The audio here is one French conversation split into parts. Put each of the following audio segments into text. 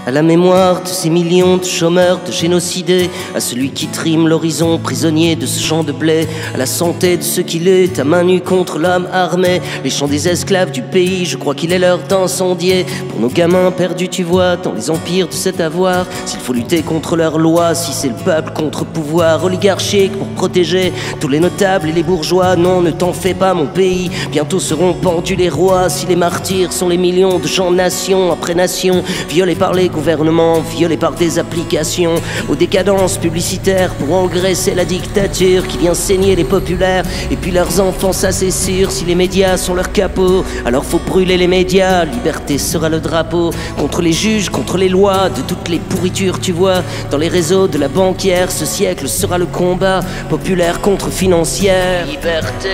À la mémoire de ces millions de chômeurs, de génocidés, à celui qui trime l'horizon, prisonnier de ce champ de blé, à la santé de ceux qui luttent à main nue contre l'homme armé, les chants des esclaves du pays, je crois qu'il est l'heure d'incendier. Pour nos gamins perdus, tu vois, dans les empires de cet avoir, s'il faut lutter contre leurs lois, si c'est le peuple contre pouvoir oligarchique pour protéger tous les notables et les bourgeois, non, ne t'en fais pas mon pays, bientôt seront pendus les rois, si les martyrs sont les millions de gens, nation après nation, violés par les gouvernements, violés par des applications, aux décadences publicitaires pour engraisser la dictature qui vient saigner les populaires, et puis leurs enfants, ça c'est sûr, si les médias sont leurs capots, alors faut brûler les médias, liberté sera le drapeau, contre les juges, contre les lois, de toutes les pourritures tu vois, dans les réseaux de la banquière, ce siècle sera le combat, populaire contre financière. Liberté.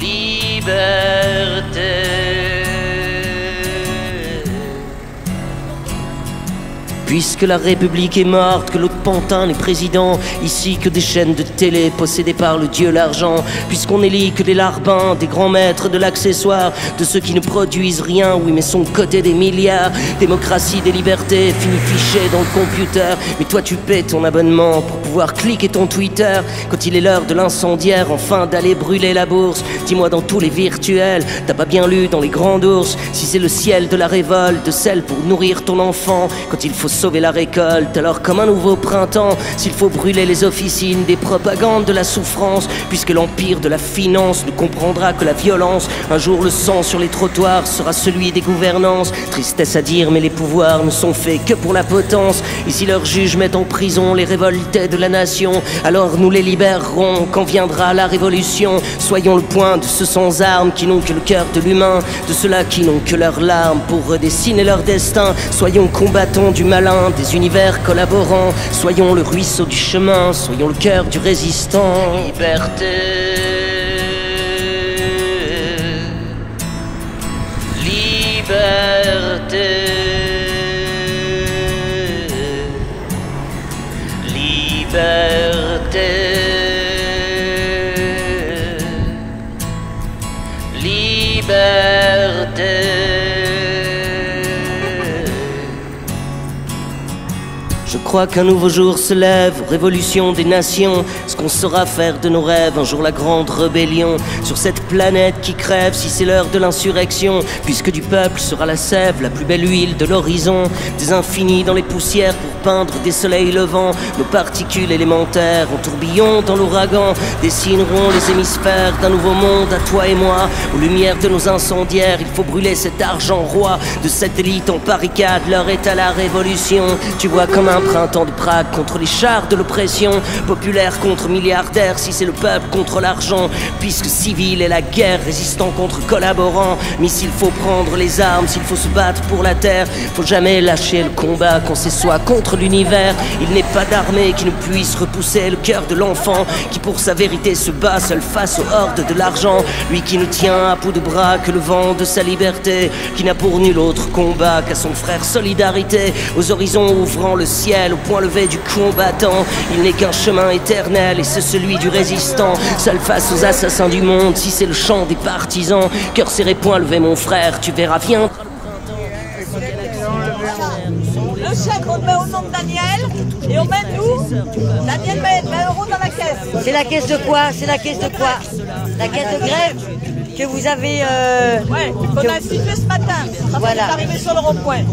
Liberté. Puisque la République est morte, que l'autre pantin n'est président, ici que des chaînes de télé possédées par le dieu l'argent, puisqu'on élit que des larbins, des grands maîtres de l'accessoire, de ceux qui ne produisent rien, oui mais sont cotés des milliards, démocratie des libertés, fini fiché dans le computer, mais toi tu paies ton abonnement pour pouvoir cliquer ton Twitter, quand il est l'heure de l'incendiaire, enfin d'aller brûler la bourse, dis-moi dans tous les virtuels, t'as pas bien lu dans les grands ours, si c'est le ciel de la révolte, de celle pour nourrir ton enfant, quand il faut sauver la récolte, alors comme un nouveau printemps, s'il faut brûler les officines des propagandes de la souffrance, puisque l'empire de la finance ne comprendra que la violence, un jour le sang sur les trottoirs sera celui des gouvernances, tristesse à dire mais les pouvoirs ne sont faits que pour la potence, et si leurs juges mettent en prison les révoltés de la nation, alors nous les libérerons quand viendra la révolution, soyons le point de ceux sans armes qui n'ont que le cœur de l'humain, de ceux-là qui n'ont que leurs larmes pour redessiner leur destin, soyons combattants du malin, des univers collaborants, soyons le ruisseau du chemin, soyons le cœur du résistant. Liberté. Liberté. Liberté. Liberté. Je crois qu'un nouveau jour se lève, révolution des nations, ce qu'on saura faire de nos rêves, un jour la grande rébellion, sur cette planète qui crève, si c'est l'heure de l'insurrection, puisque du peuple sera la sève, la plus belle huile de l'horizon, des infinis dans les poussières pour peindre des soleils levants, nos particules élémentaires en tourbillon dans l'ouragan, dessineront les hémisphères d'un nouveau monde à toi et moi, aux lumières de nos incendiaires, il faut brûler cet argent roi, de satellites en barricade, l'heure est à la révolution, tu vois comme un printemps de Prague contre les chars de l'oppression, populaire contre milliardaire, si c'est le peuple contre l'argent, puisque civil est la guerre, résistant contre collaborant, mais s'il faut prendre les armes, s'il faut se battre pour la terre, faut jamais lâcher le combat quand c'est soi contre l'univers, il n'est pas d'armée qui ne puisse repousser le cœur de l'enfant, qui pour sa vérité se bat seul face aux hordes de l'argent, lui qui ne tient à bout de bras que le vent de sa liberté, qui n'a pour nul autre combat qu'à son frère solidarité, aux horizons ouvrant le ciel, au point levé du combattant, il n'est qu'un chemin éternel et c'est celui du résistant, seul face aux assassins du monde, si c'est le chant des partisans, cœur serré, point levé mon frère, tu verras viendra le chèque on le met au nom de Daniel et on met nous, Daniel met 20 € dans la caisse. C'est la caisse de quoi? C'est la caisse de quoi? La caisse de grève que vous avez... Ouais, qu'on a institué ce matin. Ça voilà. est arrivé sur le rond-point.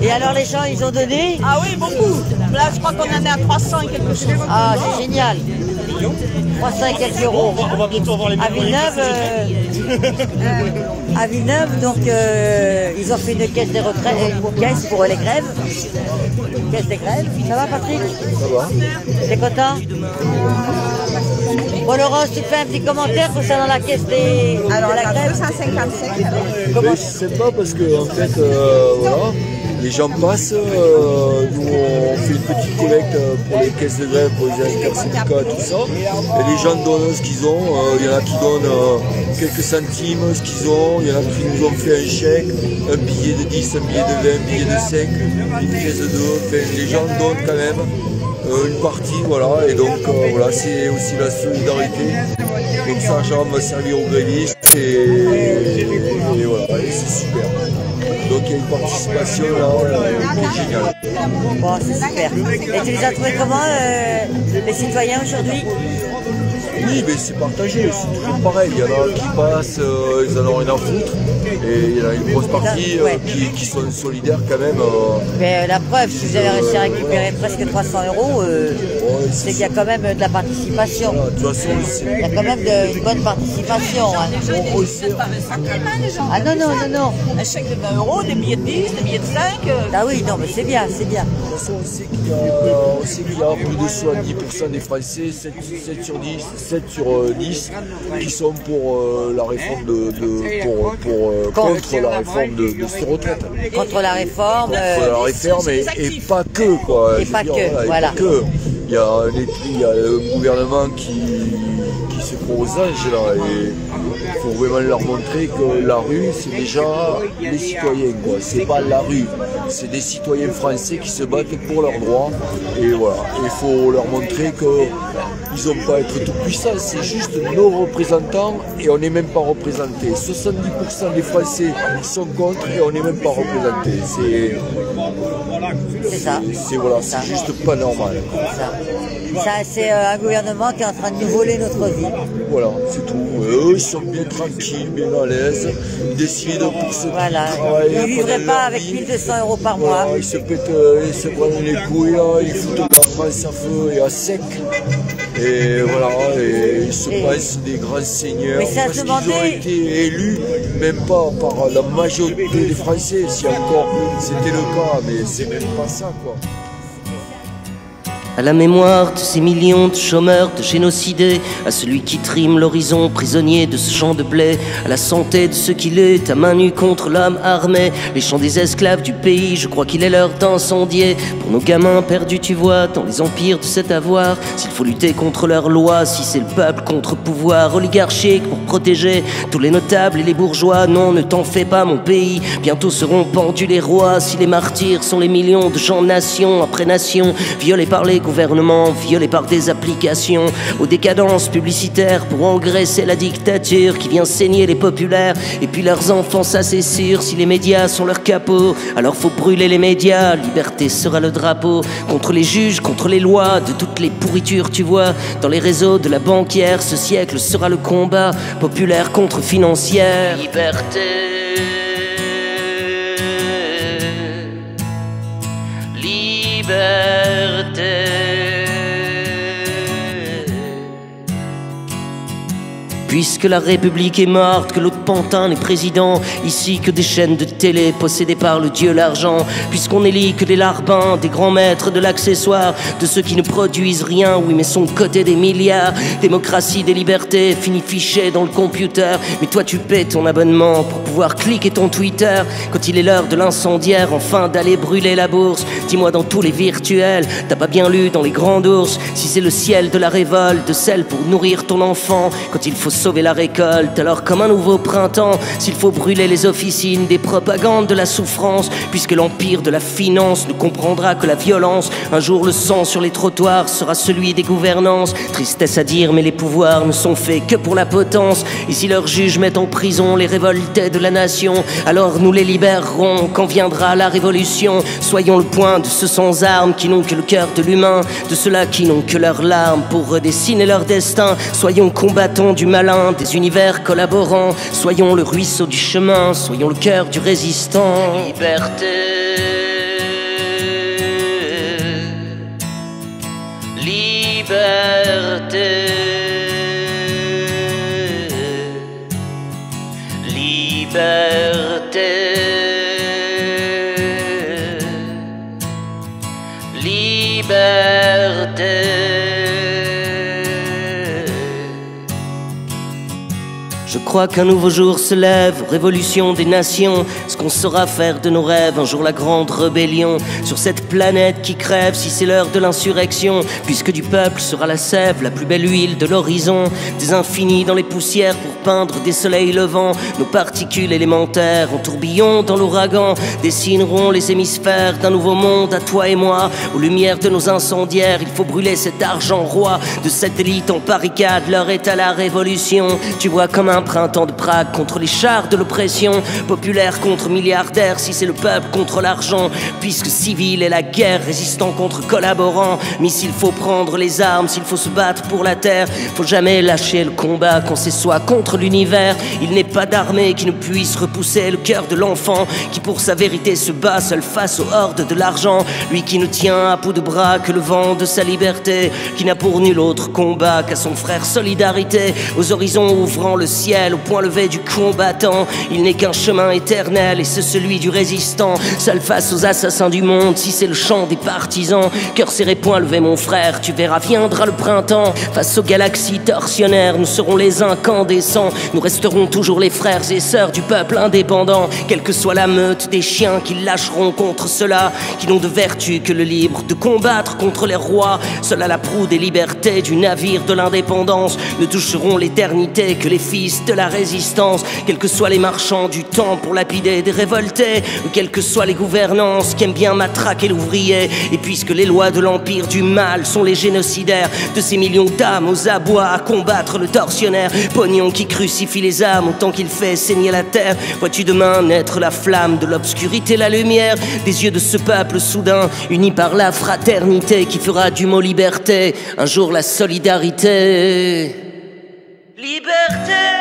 Et alors les gens, ils ont donné? Ah oui, beaucoup. Là, je crois qu'on en est à 300 et quelque chose. Ah, c'est génial. 300 et quelques euros. On va bientôt avoir les mêmes à Villeneuve, donc ils ont fait une caisse de retraite, une caisse pour les grèves. Une caisse des grèves. Ça va, Patrick? Ça va. T'es content? Bon, Laurence, tu fais un petit commentaire concernant la caisse des... Alors, de la la grève 255. Mais je sais pas parce que en fait, voilà, les gens passent, nous on fait une petite collecte pour les caisses de grève, pour les intersyndicats, tout ça. Et les gens donnent ce qu'ils ont, il y en a qui donnent quelques centimes, ce qu'ils ont, il y en a qui nous ont fait un chèque, un billet de 10, un billet de 20, un billet de 5, une pièce de 2, enfin, les gens donnent quand même une partie, voilà, et donc voilà, c'est aussi la solidarité. avec cet argent, on va servir aux grévistes et voilà, et c'est super. Donc il y a une participation là, qui est géniale. Bon, c'est super. Et tu les as trouvés comment, les citoyens aujourd'hui? Oui, mais c'est partagé, c'est toujours pareil. Il y en a qui passent, ils en ont rien à foutre. Et il y en a une grosse partie qui sont solidaires quand même. Mais la preuve, si vous avez réussi à récupérer presque 300 €, c'est qu'il y a quand même de la participation. Voilà, de toute façon, il y a quand même une bonne participation. Ah non, non, non, non. Un chèque de 20 €, des billets de 10, des billets de 5. Ah oui, non, mais c'est bien, c'est bien. De toute façon, on sait qu'il y a plus de 70% des Français, 7 sur 10, qui sont pour la réforme contre la réforme de ces retraites. Contre la réforme. Contre la réforme et pas que, quoi. Et pas que, voilà. Il y a un gouvernement qui se prend aux anges là, et il faut vraiment leur montrer que la rue c'est déjà les citoyens, quoi. C'est pas la rue, c'est des citoyens français qui se battent pour leurs droits et voilà. Il faut leur montrer qu'ils n'ont pas à être tout puissants, c'est juste nos représentants et on n'est même pas représentés. 70% des Français sont contre et on n'est même pas représentés. C'est ça. C'est juste pas normal. Ça, c'est un gouvernement qui est en train de nous voler notre vie. Voilà, c'est tout. Eux, ils sont bien tranquilles, bien à l'aise. Ils décident pour se travailler. Ils ne vivraient pas avec 1 200 € par mois. Voilà, ils se pètent, ils se prennent les couilles, là, ils foutent la France à feu et à sec. Et voilà, et ils se passent des grands seigneurs. Parce qu'ils ont été élus, même pas par la majorité des Français, si encore c'était le cas, mais c'est même pas ça, quoi. À la mémoire de ces millions de chômeurs, de génocidés, à celui qui trime l'horizon, prisonnier de ce champ de blé, à la santé de ceux qui luttent à main nue contre l'homme armé, les chants des esclaves du pays, je crois qu'il est l'heure d'incendier. Pour nos gamins perdus, tu vois, dans les empires de cet avoir, s'il faut lutter contre leurs lois, si c'est le peuple contre pouvoir oligarchique pour protéger tous les notables et les bourgeois, non, ne t'en fais pas mon pays, bientôt seront pendus les rois, si les martyrs sont les millions de gens nation après nation, violés par les gouvernement violé par des applications aux décadences publicitaires pour engraisser la dictature qui vient saigner les populaires et puis leurs enfants, ça c'est sûr. Si les médias sont leur capot, alors faut brûler les médias. Liberté sera le drapeau contre les juges, contre les lois, de toutes les pourritures tu vois dans les réseaux de la banquière. Ce siècle sera le combat populaire contre financière. Liberté, liberté. Puisque la République est morte, que l'autre pantin n'est président, ici que des chaînes de télé possédées par le dieu l'argent, puisqu'on élit que des larbins, des grands maîtres de l'accessoire, de ceux qui ne produisent rien, oui mais sont cotés des milliards. Démocratie des libertés, fini fiché dans le computer, mais toi tu paies ton abonnement pour pouvoir cliquer ton Twitter. Quand il est l'heure de l'incendiaire, enfin d'aller brûler la bourse, dis-moi dans tous les virtuels, t'as pas bien lu dans les grands ours, si c'est le ciel de la révolte, de celle pour nourrir ton enfant, quand il faut sauver la récolte, alors comme un nouveau printemps, s'il faut brûler les officines des propagandes de la souffrance, puisque l'empire de la finance ne comprendra que la violence, un jour le sang sur les trottoirs sera celui des gouvernances. Tristesse à dire, mais les pouvoirs ne sont faits que pour la potence, et si leurs juges mettent en prison les révoltés de la nation, alors nous les libérerons quand viendra la révolution. Soyons le point de ceux sans armes qui n'ont que le cœur de l'humain, de ceux-là qui n'ont que leurs larmes pour redessiner leur destin. Soyons combattants du malin, des univers collaborants, soyons le ruisseau du chemin, soyons le cœur du résistant. Liberté, liberté, liberté, liberté. Je crois qu'un nouveau jour se lève, révolution des nations. Ce qu'on saura faire de nos rêves, un jour la grande rébellion. Sur cette planète qui crève, si c'est l'heure de l'insurrection. Puisque du peuple sera la sève, la plus belle huile de l'horizon. Des infinis dans les poussières pour peindre des soleils levants. Nos particules élémentaires en tourbillon dans l'ouragan dessineront les hémisphères d'un nouveau monde à toi et moi. Aux lumières de nos incendiaires, il faut brûler cet argent roi. De satellites en barricade, l'heure est à la révolution. Tu vois comme un printemps de Prague contre les chars de l'oppression. Populaire contre milliardaire, si c'est le peuple contre l'argent. Puisque civil est la guerre, résistant contre collaborant. Mais s'il faut prendre les armes, s'il faut se battre pour la terre, faut jamais lâcher le combat quand c'est soi contre l'univers. Il n'est pas d'armée qui ne puisse repousser le cœur de l'enfant qui pour sa vérité se bat seul face aux hordes de l'argent. Lui qui ne tient à bout de bras que le vent de sa liberté, qui n'a pour nul autre combat qu'à son frère solidarité. Aux horizons ouvrant le ciel, au point levé du combattant, il n'est qu'un chemin éternel et c'est celui du résistant. Seul face aux assassins du monde, si c'est le chant des partisans. Cœur serré, point levé mon frère, tu verras viendra le printemps. Face aux galaxies torsionnaires, nous serons les incandescents. Nous resterons toujours les frères et sœurs du peuple indépendant. Quelle que soit la meute des chiens qui lâcheront contre ceux-là qui n'ont de vertu que le libre de combattre contre les rois. Seul à la proue des libertés du navire de l'indépendance ne toucheront l'éternité que les fils de la résistance. Quels que soient les marchands du temps pour lapider des révoltés, ou quelles que soient les gouvernances qui aiment bien matraquer l'ouvrier. Et puisque les lois de l'empire du mal sont les génocidaires de ces millions d'âmes aux abois à combattre le tortionnaire, pognon qui crucifie les âmes autant qu'il fait saigner la terre. Vois-tu demain naître la flamme de l'obscurité, la lumière des yeux de ce peuple soudain, uni par la fraternité qui fera du mot liberté un jour la solidarité. Liberté.